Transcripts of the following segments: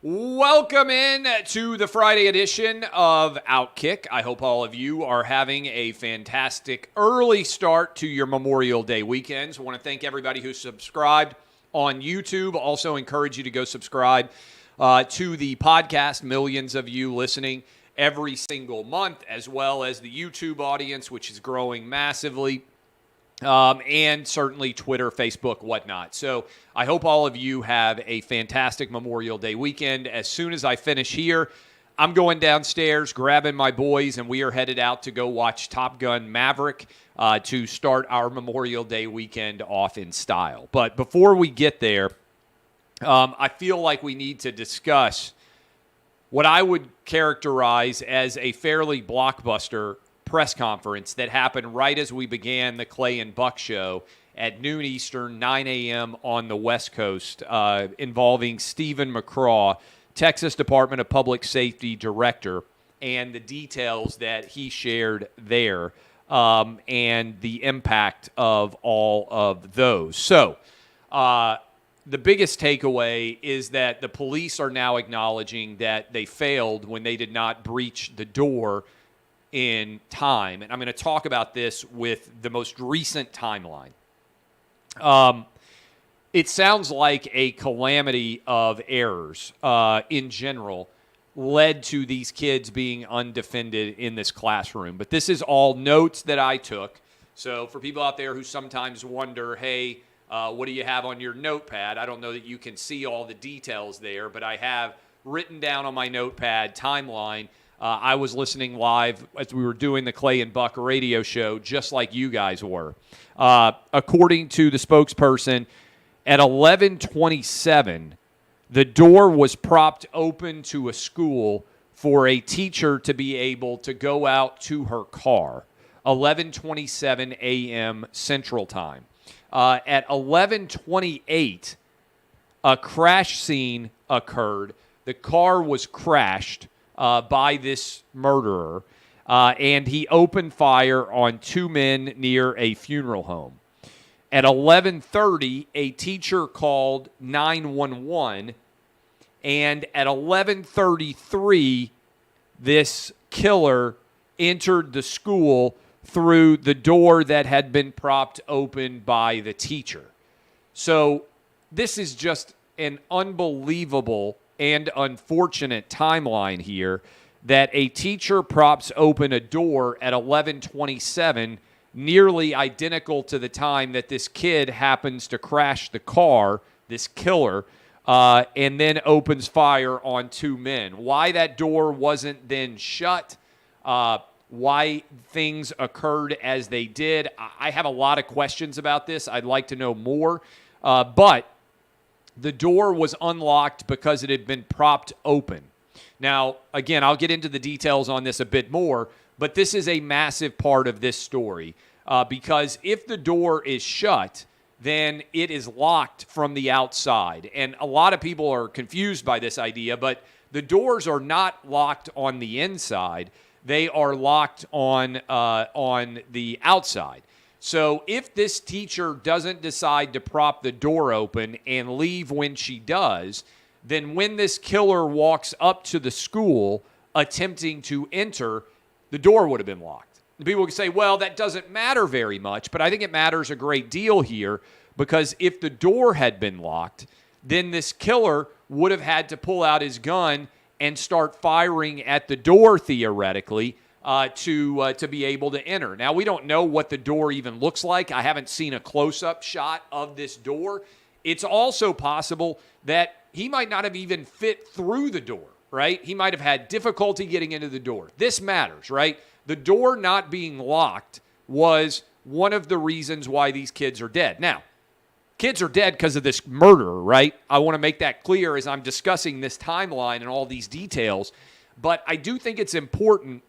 Welcome in to the Friday edition of Outkick. I hope all of you are having a fantastic early start to your Memorial Day weekends. I want to thank everybody who subscribed on YouTube. Also encourage you to go subscribe to the podcast. Millions of you listening every single month, as well as the YouTube audience, which is growing massively. And certainly Twitter, Facebook, whatnot. So I hope all of you have a fantastic Memorial Day weekend. As soon as I finish here, I'm going downstairs, grabbing my boys, and we are headed out to go watch Top Gun Maverick to start our Memorial Day weekend off in style. But before we get there, I feel like we need to discuss what I would characterize as a fairly blockbuster press conference that happened right as we began the Clay and Buck show at noon Eastern, 9 a.m. on the West Coast, involving Stephen McCraw, Texas Department of Public Safety Director, and the details that he shared there and the impact of all of those. So the biggest takeaway is that the police are now acknowledging that they failed when they did not breach the door in time. And I'm going to talk about this with the most recent timeline. It sounds like a calamity of errors in general led to these kids being undefended in this classroom. But this is all notes that I took. So for people out there who sometimes wonder, hey, what do you have on your notepad? I don't know that you can see all the details there, but I have written down on my notepad timeline. I was listening live as we were doing the Clay and Buck radio show, just like you guys were. According to the spokesperson, at 11:27, the door was propped open to a school for a teacher to be able to go out to her car. 11:27 a.m. Central Time. At 11:28, a crash scene occurred. The car was crashed by this murderer, and he opened fire on two men near a funeral home. At 11:30, a teacher called 911, and at 11:33, this killer entered the school through the door that had been propped open by the teacher. So this is just an unbelievable and unfortunate timeline here that a teacher props open a door at 11:27, nearly identical to the time that this kid happens to crash the car, this killer, and then opens fire on two men. Why that door wasn't then shut, why things occurred as they did, I have a lot of questions about this. I'd like to know more, but the door was unlocked because it had been propped open. Now, again, I'll get into the details on this a bit more, but this is a massive part of this story because if the door is shut, then it is locked from the outside. And a lot of people are confused by this idea, but the doors are not locked on the inside. They are locked on the outside. So if this teacher doesn't decide to prop the door open and leave when she does, then when this killer walks up to the school attempting to enter, the door would have been locked. And people can say, well, that doesn't matter very much, but I think it matters a great deal here because if the door had been locked, then this killer would have had to pull out his gun and start firing at the door, theoretically, to be able to enter. Now, we don't know what the door even looks like. I haven't seen a close-up shot of this door. It's also possible that he might not have even fit through the door, right? He might have had difficulty getting into the door. This matters, right? The door not being locked was one of the reasons why these kids are dead. Now, kids are dead because of this murder, right? I want to make that clear as I'm discussing this timeline and all these details. But I do think it's important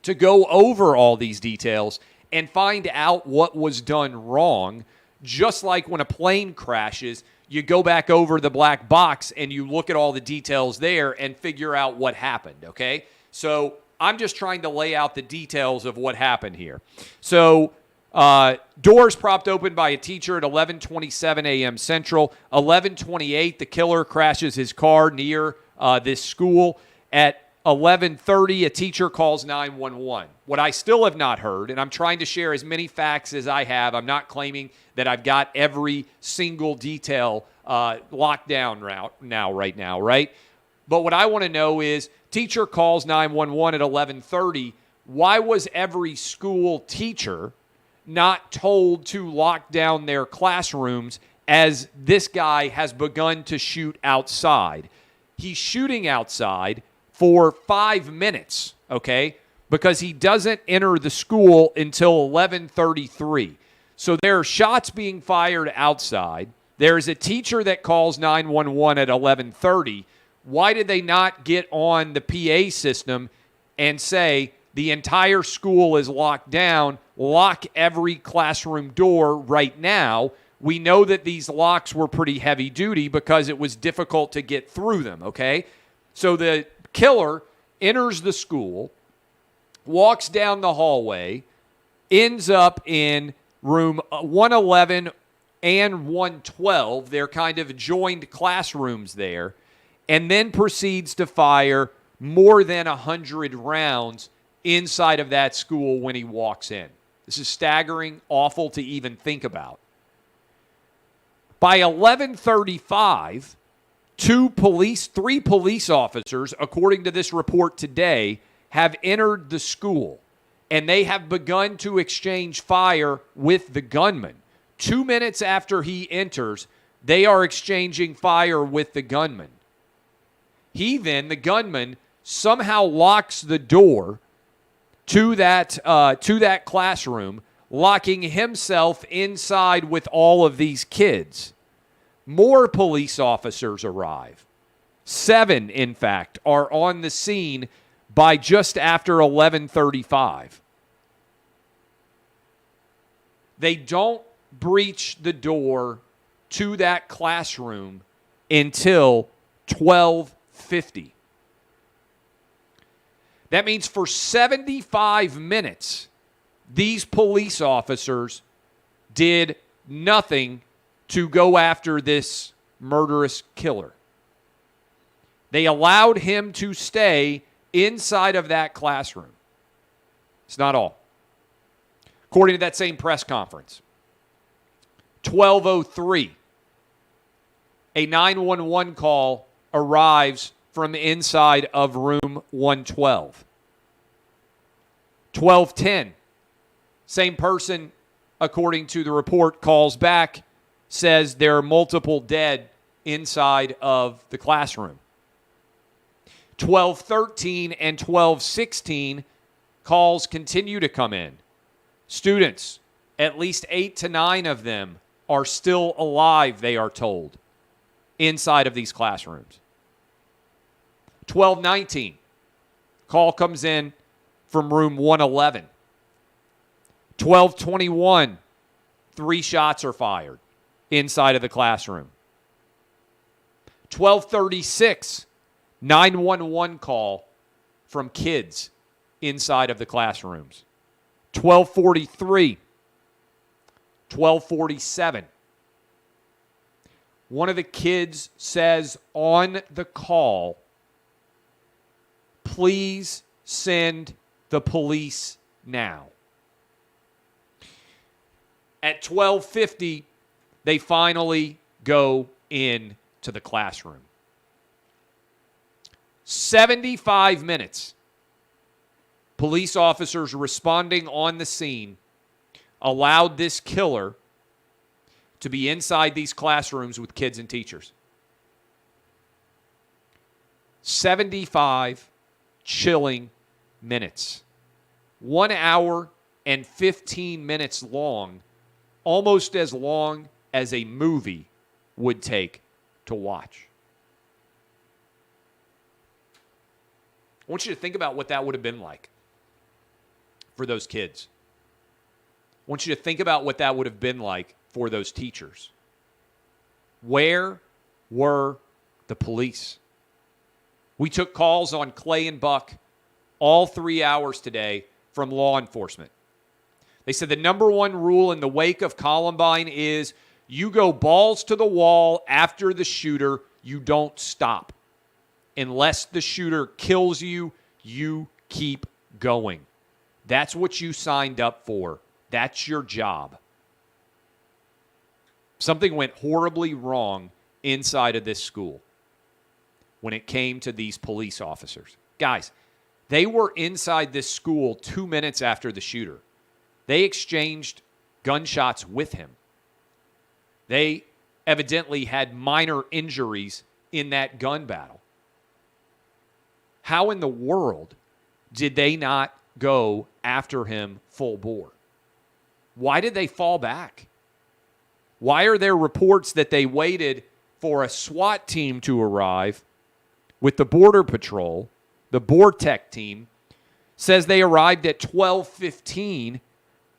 to go over all these details and find out what was done wrong, just like when a plane crashes, you go back over the black box and you look at all the details there and figure out what happened, okay? So I'm just trying to lay out the details of what happened here. So doors propped open by a teacher at 11:27 a.m. Central. 11:28, the killer crashes his car near this school. At 11:30, a teacher calls 911. What I still have not heard, and I'm trying to share as many facts as I have. I'm not claiming that I've got every single detail locked down right now, right? But what I want to know is, teacher calls 911 at 11:30. Why was every school teacher not told to lock down their classrooms as this guy has begun to shoot outside? He's shooting outside for 5 minutes, okay, because he doesn't enter the school until 11:33. So there are shots being fired outside. There's a teacher that calls 911 at 11:30. Why did they not get on the PA system and say the entire school is locked down, lock every classroom door right now? We know that these locks were pretty heavy duty because it was difficult to get through them, okay? So the killer enters the school, walks down the hallway, ends up in room 111 and 112. They're kind of joined classrooms there, and then proceeds to fire more than 100 rounds inside of that school when he walks in. This is staggering, awful to even think about. By 11:35, three police officers, according to this report today, have entered the school, and they have begun to exchange fire with the gunman. 2 minutes after he enters, they are exchanging fire with the gunman. The gunman, somehow locks the door to that classroom, locking himself inside with all of these kids. More police officers arrive. 7, in fact, are on the scene by just after 11:35. They don't breach the door to that classroom until 12:50. That means for 75 minutes, these police officers did nothing to go after this murderous killer. They allowed him to stay inside of that classroom. It's not all. According to that same press conference, 12:03, a 911 call arrives from inside of room 112. 12:10, same person, according to the report, calls back, says there are multiple dead inside of the classroom. 12:13 and 12:16, calls continue to come in. Students, at least 8 to 9 of them, are still alive, they are told, inside of these classrooms. 12:19, call comes in from room 111. 12:21, 3 shots are fired inside of the classroom. 12:36, 911 call from kids inside of the classrooms. 12:43, 12:47. One of the kids says on the call, "Please send the police now." At 12:50, they finally go into the classroom. 75 minutes. Police officers responding on the scene allowed this killer to be inside these classrooms with kids and teachers. 75 chilling minutes. 1 hour and 15 minutes long, almost as long as a movie would take to watch. I want you to think about what that would have been like for those kids. I want you to think about what that would have been like for those teachers. Where were the police? We took calls on Clay and Buck all 3 hours today from law enforcement. They said the number one rule in the wake of Columbine is you go balls to the wall after the shooter, you don't stop. Unless the shooter kills you, you keep going. That's what you signed up for. That's your job. Something went horribly wrong inside of this school when it came to these police officers. Guys, they were inside this school 2 minutes after the shooter. They exchanged gunshots with him. They evidently had minor injuries in that gun battle. How in the world did they not go after him full bore? Why did they fall back? Why are there reports that they waited for a SWAT team to arrive with the Border Patrol? The BORTEC team says they arrived at 12:15.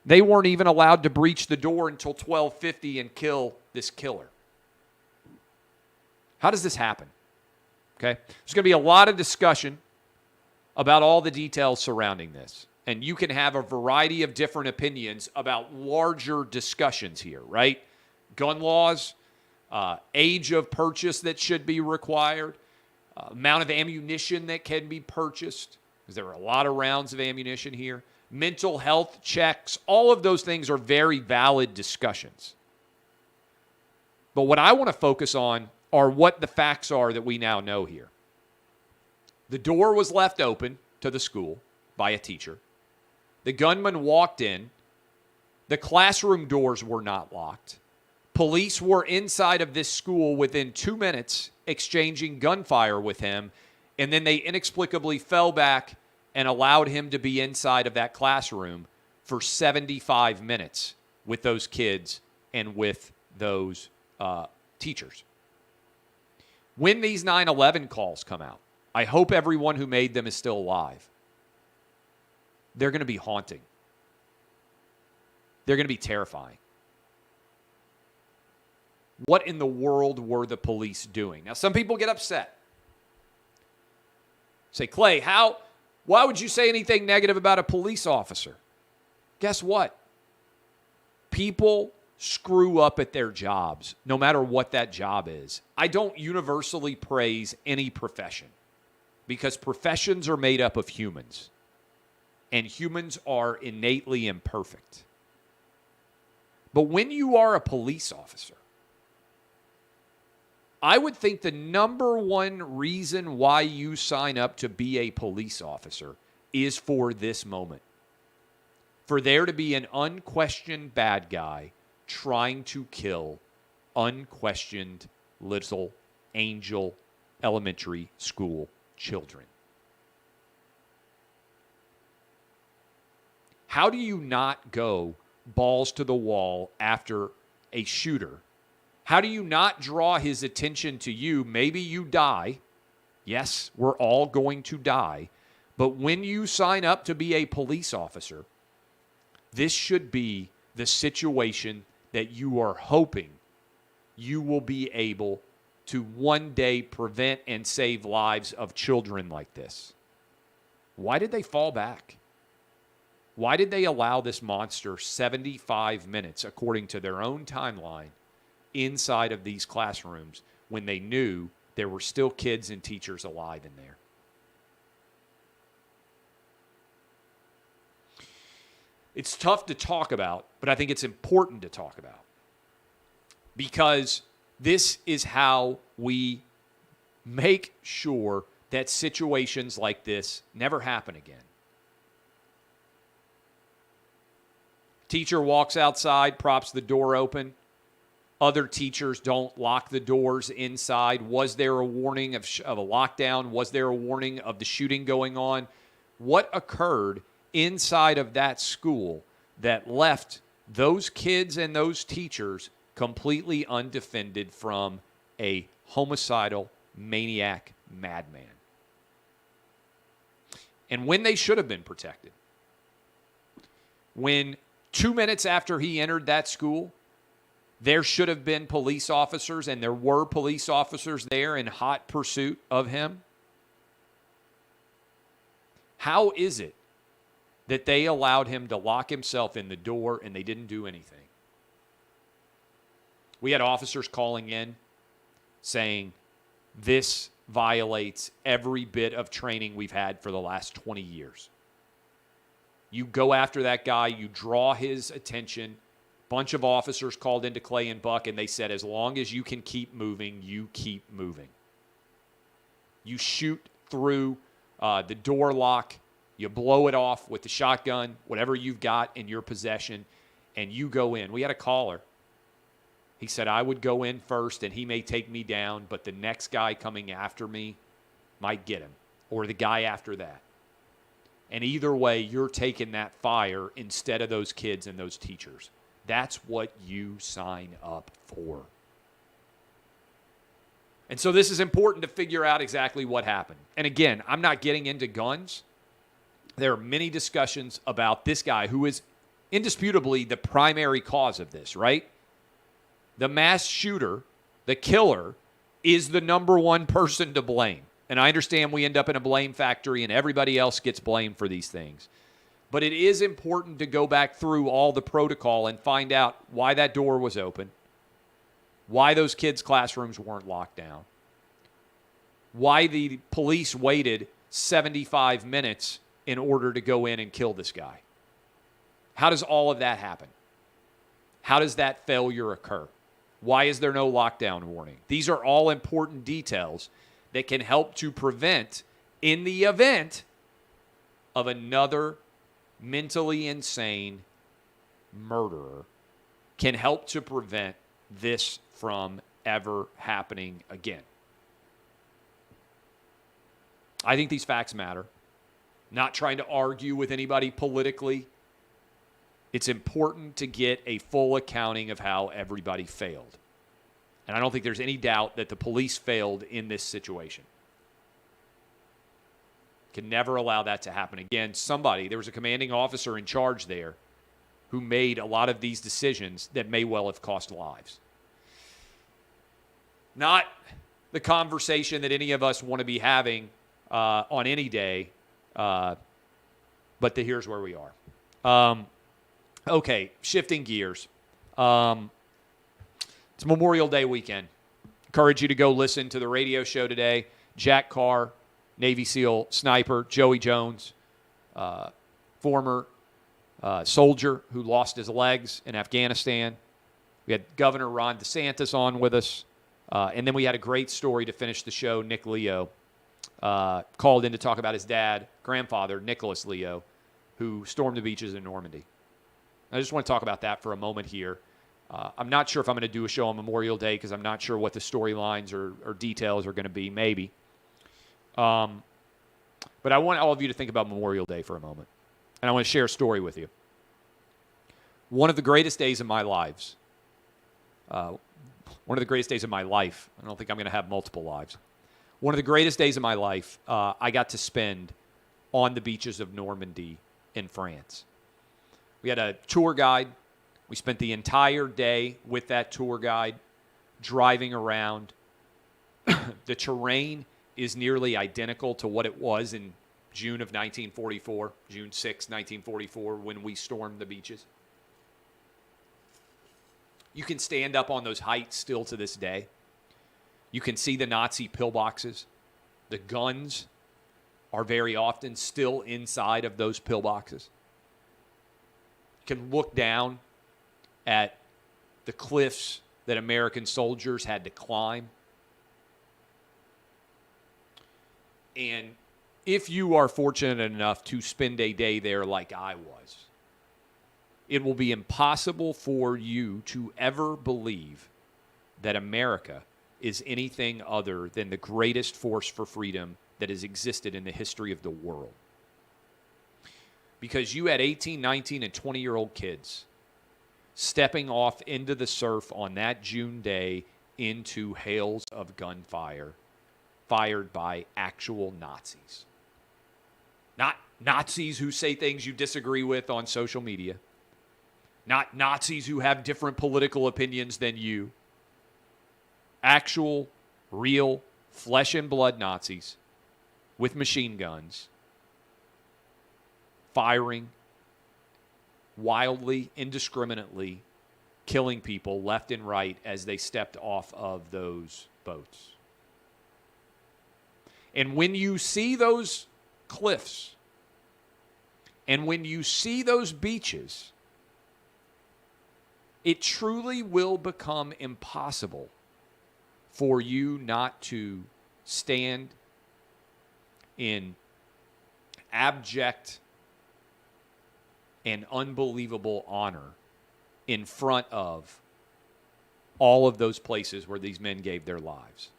They weren't even allowed to breach the door until 12:50 and kill this killer. How does this happen? Okay. There's going to be a lot of discussion about all the details surrounding this. And you can have a variety of different opinions about larger discussions here, right? Gun laws, age of purchase that should be required, amount of ammunition that can be purchased, because there are a lot of rounds of ammunition here, mental health checks, all of those things are very valid discussions. But what I want to focus on are what the facts are that we now know here. The door was left open to the school by a teacher. The gunman walked in. The classroom doors were not locked. Police were inside of this school within 2 minutes exchanging gunfire with him, and then they inexplicably fell back and allowed him to be inside of that classroom for 75 minutes with those kids and with those teachers. When these 9/11 calls come out, I hope everyone who made them is still alive. They're going to be haunting. They're going to be terrifying. What in the world were the police doing? Now, some people get upset. Say, Clay, why would you say anything negative about a police officer? Guess what? People screw up at their jobs, no matter what that job is. I don't universally praise any profession because professions are made up of humans, and humans are innately imperfect. But when you are a police officer, I would think the number one reason why you sign up to be a police officer is for this moment. For there to be an unquestioned bad guy trying to kill unquestioned little angel elementary school children. How do you not go balls to the wall after a shooter? How do you not draw his attention to you? Maybe you die. Yes, we're all going to die. But when you sign up to be a police officer, this should be the situation that you are hoping you will be able to one day prevent and save lives of children like this. Why did they fall back? Why did they allow this monster 75 minutes, according to their own timeline, inside of these classrooms when they knew there were still kids and teachers alive in there? It's tough to talk about, but I think it's important to talk about because this is how we make sure that situations like this never happen again. Teacher walks outside, props the door open. Other teachers don't lock the doors inside. Was there a warning of a lockdown? Was there a warning of the shooting going on? What occurred inside of that school that left those kids and those teachers completely undefended from a homicidal maniac madman? And when they should have been protected, when 2 minutes after he entered that school, there should have been police officers, and there were police officers there in hot pursuit of him. How is it that they allowed him to lock himself in the door and they didn't do anything? We had officers calling in saying this violates every bit of training we've had for the last 20 years. You go after that guy, you draw his attention. Bunch of officers called into Clay and Buck, and they said, as long as you can keep moving, you keep moving. You shoot through the door lock, you blow it off with the shotgun, whatever you've got in your possession, and you go in. We had a caller. He said, I would go in first, and he may take me down, but the next guy coming after me might get him, or the guy after that. And either way, you're taking that fire instead of those kids and those teachers. That's what you sign up for. And so this is important to figure out exactly what happened. And again, I'm not getting into guns. There are many discussions about this guy who is indisputably the primary cause of this, right? The mass shooter, the killer, is the number one person to blame. And I understand we end up in a blame factory and everybody else gets blamed for these things. But it is important to go back through all the protocol and find out why that door was open, why those kids' classrooms weren't locked down, why the police waited 75 minutes in order to go in and kill this guy. How does all of that happen? How does that failure occur? Why is there no lockdown warning? These are all important details that can help to prevent, in the event of another mentally insane murderer, can help to prevent this from ever happening again. I think these facts matter. Not trying to argue with anybody politically. It's important to get a full accounting of how everybody failed. And I don't think there's any doubt that the police failed in this situation. Can never allow that to happen again. There was a commanding officer in charge there who made a lot of these decisions that may well have cost lives. Not the conversation that any of us want to be having on any day, but here's where we are. Okay, shifting gears. It's Memorial Day weekend. Encourage you to go listen to the radio show today. Jack Carr, Navy SEAL sniper, Joey Jones, former soldier who lost his legs in Afghanistan. We had Governor Ron DeSantis on with us. And then we had a great story to finish the show. Nick Leo called in to talk about his grandfather, Nicholas Leo, who stormed the beaches in Normandy. I just want to talk about that for a moment here. I'm not sure if I'm going to do a show on Memorial Day because I'm not sure what the storylines or details are going to be, maybe. But I want all of you to think about Memorial Day for a moment. And I want to share a story with you. One of the greatest days of my life. I don't think I'm going to have multiple lives. One of the greatest days of my life, I got to spend on the beaches of Normandy in France. We had a tour guide. We spent the entire day with that tour guide driving around. The terrain is nearly identical to what it was in June 6, 1944, when we stormed the beaches. You can stand up on those heights still to this day. You can see the Nazi pillboxes. The guns are very often still inside of those pillboxes. You can look down at the cliffs that American soldiers had to climb. And if you are fortunate enough to spend a day there like I was, it will be impossible for you to ever believe that America is anything other than the greatest force for freedom that has existed in the history of the world. Because you had 18, 19, and 20-year-old kids stepping off into the surf on that June day into hails of gunfire fired by actual Nazis. Not Nazis who say things you disagree with on social media. Not Nazis who have different political opinions than you. Actual, real, flesh and blood Nazis with machine guns firing wildly, indiscriminately, killing people left and right as they stepped off of those boats. And when you see those cliffs and when you see those beaches, it truly will become impossible for you not to stand in abject and unbelievable honor in front of all of those places where these men gave their lives.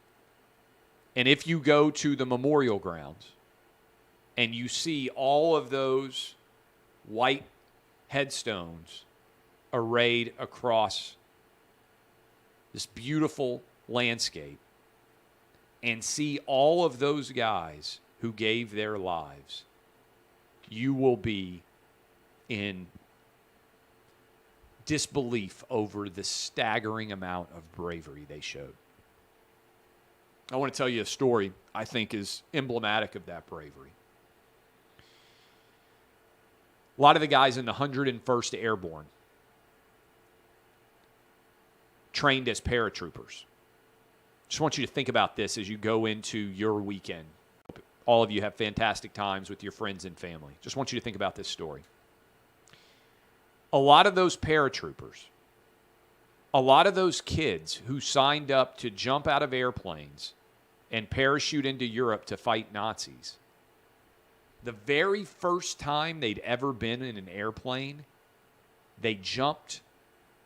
And if you go to the memorial grounds and you see all of those white headstones arrayed across this beautiful landscape and see all of those guys who gave their lives, you will be in disbelief over the staggering amount of bravery they showed. I want to tell you a story I think is emblematic of that bravery. A lot of the guys in the 101st Airborne trained as paratroopers. Just want you to think about this as you go into your weekend. All of you have fantastic times with your friends and family. Just want you to think about this story. A lot of those paratroopers, a lot of those kids who signed up to jump out of airplanes and parachute into Europe to fight Nazis, the very first time they'd ever been in an airplane, they jumped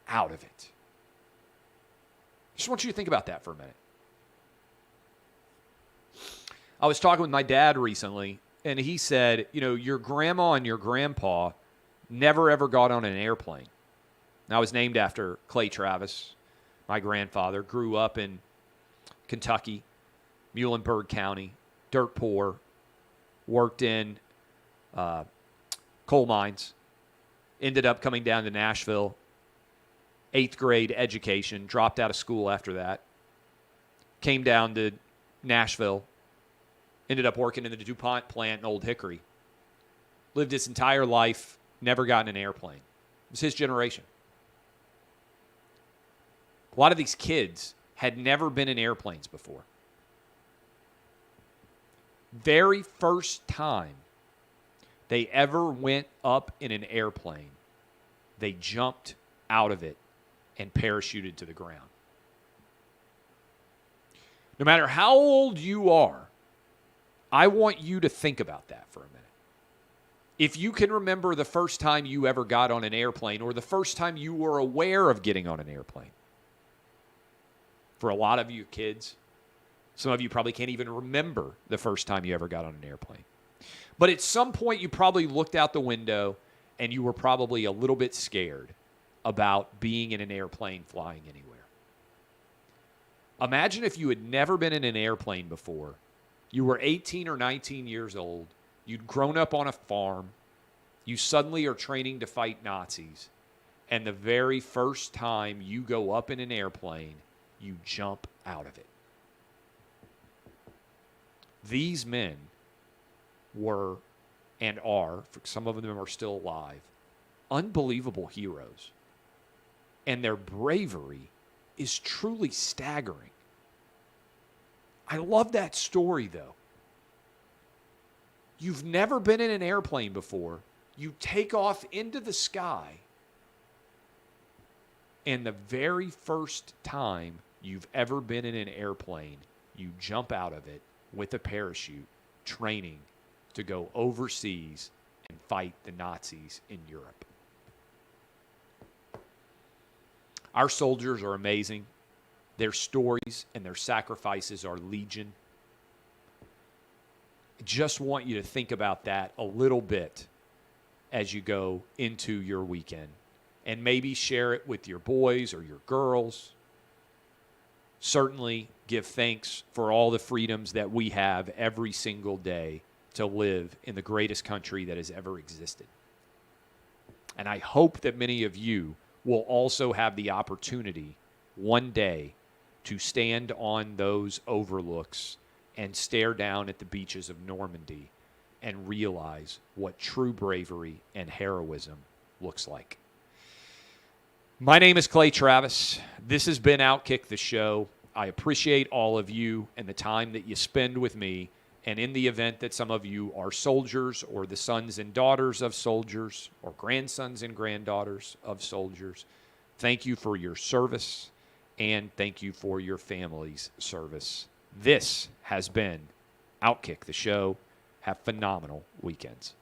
out of it. Just want you to think about that for a minute. I was talking with my dad recently, and he said, you know, your grandma and your grandpa never ever got on an airplane. And I was named after Clay Travis. My grandfather grew up in Kentucky, Muhlenberg County, dirt poor, worked in coal mines, ended up coming down to Nashville, 8th grade education, dropped out of school after that, came down to Nashville, ended up working in the DuPont plant in Old Hickory, lived his entire life, never got in an airplane. It was his generation. A lot of these kids had never been in airplanes before. Very first time they ever went up in an airplane, they jumped out of it and parachuted to the ground. No matter how old you are, I want you to think about that for a minute. If you can remember the first time you ever got on an airplane or the first time you were aware of getting on an airplane. For a lot of you kids, some of you probably can't even remember the first time you ever got on an airplane. But at some point you probably looked out the window and you were probably a little bit scared about being in an airplane flying anywhere. Imagine if you had never been in an airplane before. You were 18 or 19 years old. You'd grown up on a farm. You suddenly are training to fight Nazis. And the very first time you go up in an airplane, you jump out of it. These men were and are, for some of them are still alive, unbelievable heroes. And their bravery is truly staggering. I love that story, though. You've never been in an airplane before. You take off into the sky, and the very first time you've ever been in an airplane, you jump out of it with a parachute, training to go overseas and fight the Nazis in Europe. Our soldiers are amazing. Their stories and their sacrifices are legion. I just want you to think about that a little bit as you go into your weekend. And maybe share it with your boys or your girls. Certainly give thanks for all the freedoms that we have every single day to live in the greatest country that has ever existed. And I hope that many of you will also have the opportunity one day to stand on those overlooks and stare down at the beaches of Normandy and realize what true bravery and heroism looks like. My name is Clay Travis. This has been Outkick the Show. I appreciate all of you and the time that you spend with me And in the event that some of you are soldiers or the sons and daughters of soldiers or grandsons and granddaughters of soldiers, thank you for your service and thank you for your family's service. This has been Outkick the Show. Have phenomenal weekends.